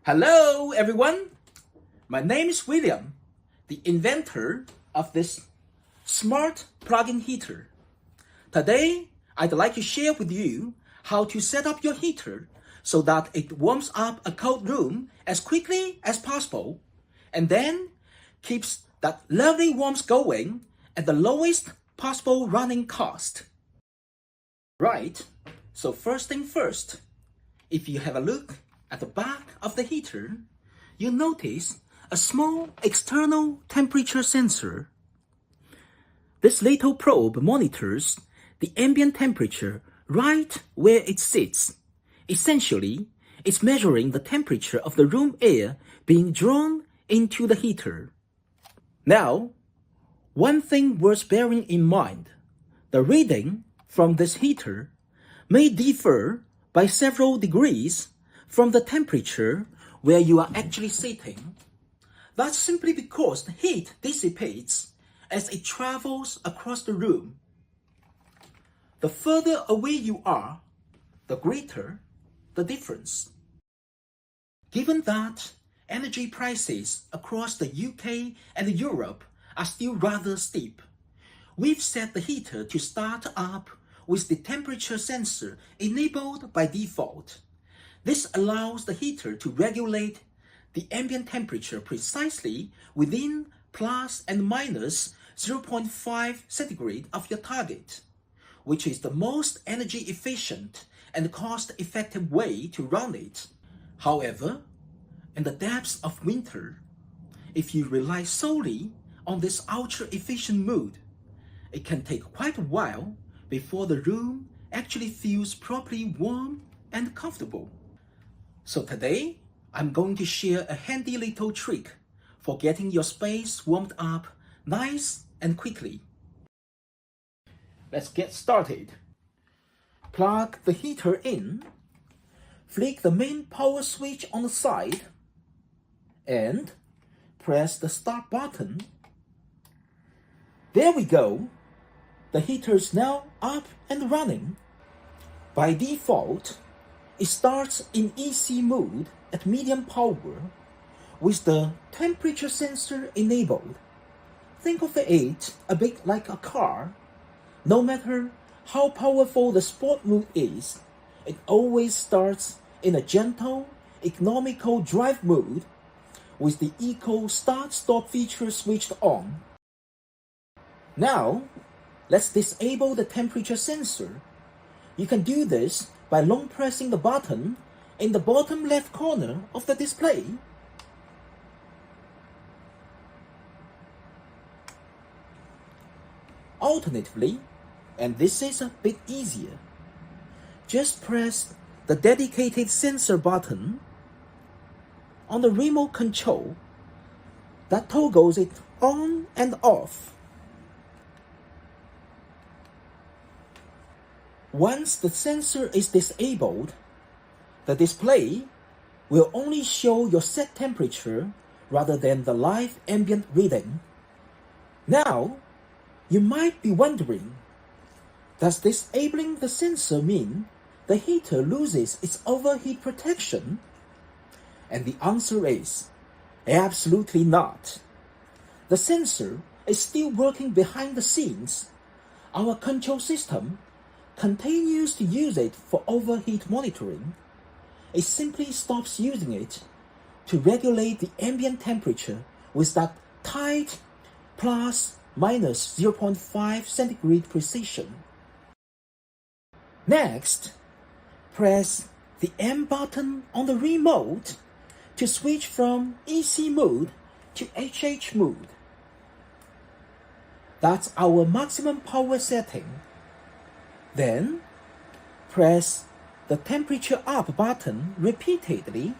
Hello everyone, my name is William, the inventor of this smart plug-in heater. Today, I'd like to share with you how to set up your heater so that it warms up a cold room as quickly as possible and then keeps that lovely warmth going at the lowest possible running cost. Right, so first thing first, if you have a look at the back of the heater, you'll notice a small external temperature sensor. This little probe monitors the ambient temperature right where it sits. Essentially, it's measuring the temperature of the room air being drawn into the heater. Now, one thing worth bearing in mind, the reading from this heater may differ by several degrees from the temperature where you are actually sitting. That's simply because the heat dissipates as it travels across the room. The further away you are, the greater the difference. Given that energy prices across the UK and Europe are still rather steep, we've set the heater to start up with the temperature sensor enabled by default. This allows the heater to regulate the ambient temperature precisely within plus and minus 0.5 centigrade of your target, which is the most energy efficient and cost-effective way to run it. However, in the depths of winter, if you rely solely on this ultra-efficient mode, it can take quite a while before the room actually feels properly warm and comfortable. So today, I'm going to share a handy little trick for getting your space warmed up nice and quickly. Let's get started. Plug the heater in, flick the main power switch on the side, and press the start button. There we go. The heater is now up and running. By default, it starts in EC mode at medium power with the temperature sensor enabled. Think of it a bit like a car. No matter how powerful the sport mode is, it always starts in a gentle, economical drive mode with the eco start-stop feature switched on. Now, let's disable the temperature sensor. You can do this by long pressing the button in the bottom left corner of the display. Alternatively, and this is a bit easier, just press the dedicated sensor button on the remote control that toggles it on and off. Once the sensor is disabled, the display will only show your set temperature rather than the live ambient reading. Now, you might be wondering, does disabling the sensor mean the heater loses its overheat protection? And the answer is absolutely not. The sensor is still working behind the scenes. Our control system continues to use it for overheat monitoring. It simply stops using it to regulate the ambient temperature with that tight plus minus 0.5 centigrade precision. Next, press the M button on the remote to switch from EC mode to HH mode. That's our maximum power setting. Then, press the temperature up button repeatedly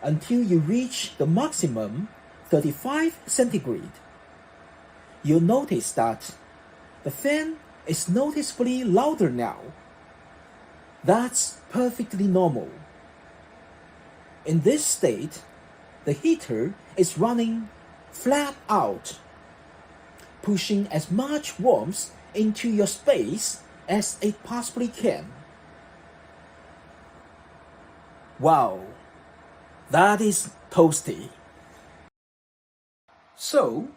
until you reach the maximum 35 centigrade. You'll notice that the fan is noticeably louder now. That's perfectly normal. In this state, the heater is running flat out, pushing as much warmth into your space as it possibly can. Wow, that is toasty. So,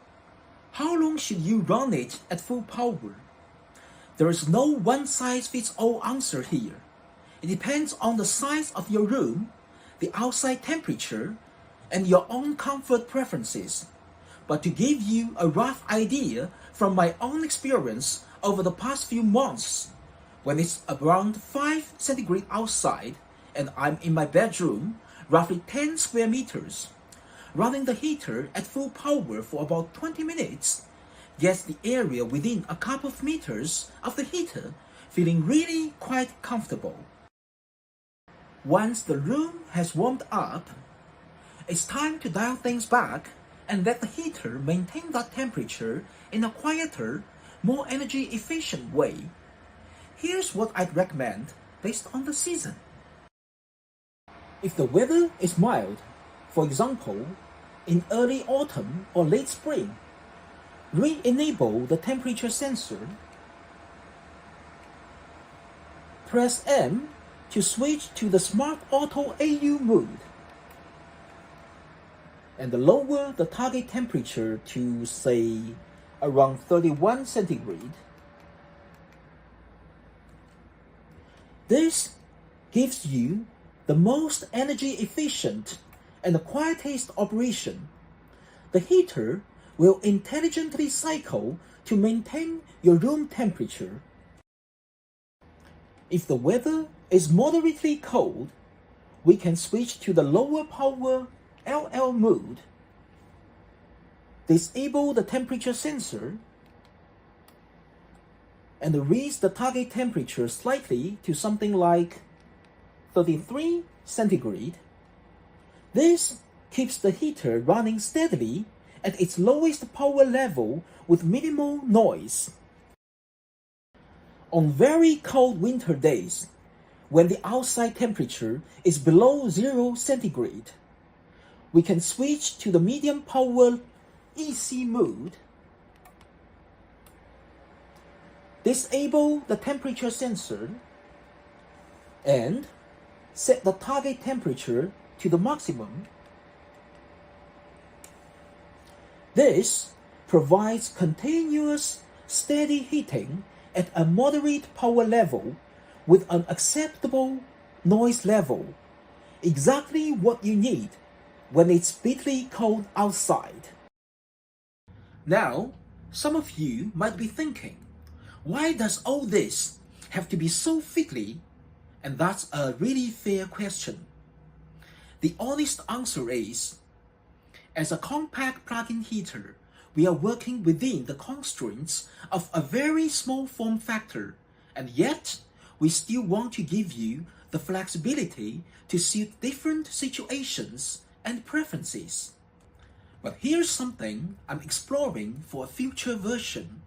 how long should you run it at full power? There is no one-size-fits-all answer here. It depends on the size of your room, the outside temperature, and your own comfort preferences. But to give you a rough idea from my own experience over the past few months, when it's around 5 centigrade outside and I'm in my bedroom, roughly 10 square meters, running the heater at full power for about 20 minutes gets the area within a couple of meters of the heater feeling really quite comfortable. Once the room has warmed up, it's time to dial things back and let the heater maintain that temperature in a quieter, more energy efficient way. Here's what I'd recommend based on the season. If the weather is mild, for example, in early autumn or late spring, re-enable the temperature sensor. Press M to switch to the Smart Auto AU mode and lower the target temperature to, say, around 31 centigrade. This gives you the most energy efficient and the quietest operation. The heater will intelligently cycle to maintain your room temperature. If the weather is moderately cold, we can switch to the lower power LL mode. Disable the temperature sensor and raise the target temperature slightly to something like 33 centigrade. This keeps the heater running steadily at its lowest power level with minimal noise. On very cold winter days, when the outside temperature is below 0 centigrade, we can switch to the medium power EC mode. Disable the temperature sensor and set the target temperature to the maximum. This provides continuous, steady heating at a moderate power level with an acceptable noise level, exactly what you need when it's bitterly cold outside. Now, some of you might be thinking, why does all this have to be so fiddly? And that's a really fair question. The honest answer is, as a compact plug-in heater, we are working within the constraints of a very small form factor, and yet we still want to give you the flexibility to suit different situations and preferences. But here's something I'm exploring for a future version: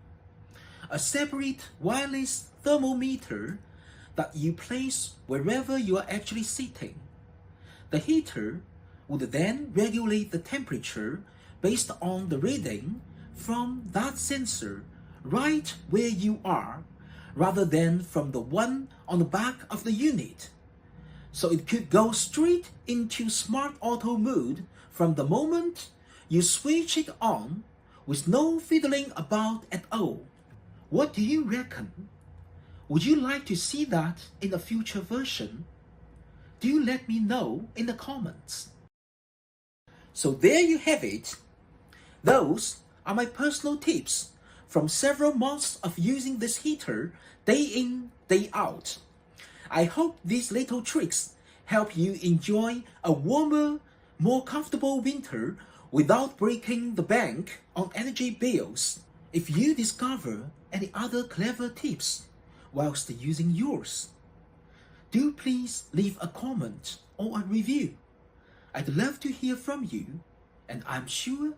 a separate wireless thermometer that you place wherever you are actually sitting. The heater would then regulate the temperature based on the reading from that sensor right where you are, rather than from the one on the back of the unit. So it could go straight into Smart Auto mode from the moment you switch it on, with no fiddling about at all. What do you reckon? Would you like to see that in a future version? Do let me know in the comments. So there you have it. Those are my personal tips from several months of using this heater day in, day out. I hope these little tricks help you enjoy a warmer, more comfortable winter without breaking the bank on energy bills. If you discover any other clever tips whilst using yours, do please leave a comment or a review. I'd love to hear from you, and I'm sure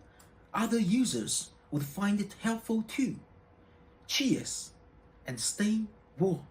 other users would find it helpful too. Cheers, and stay warm.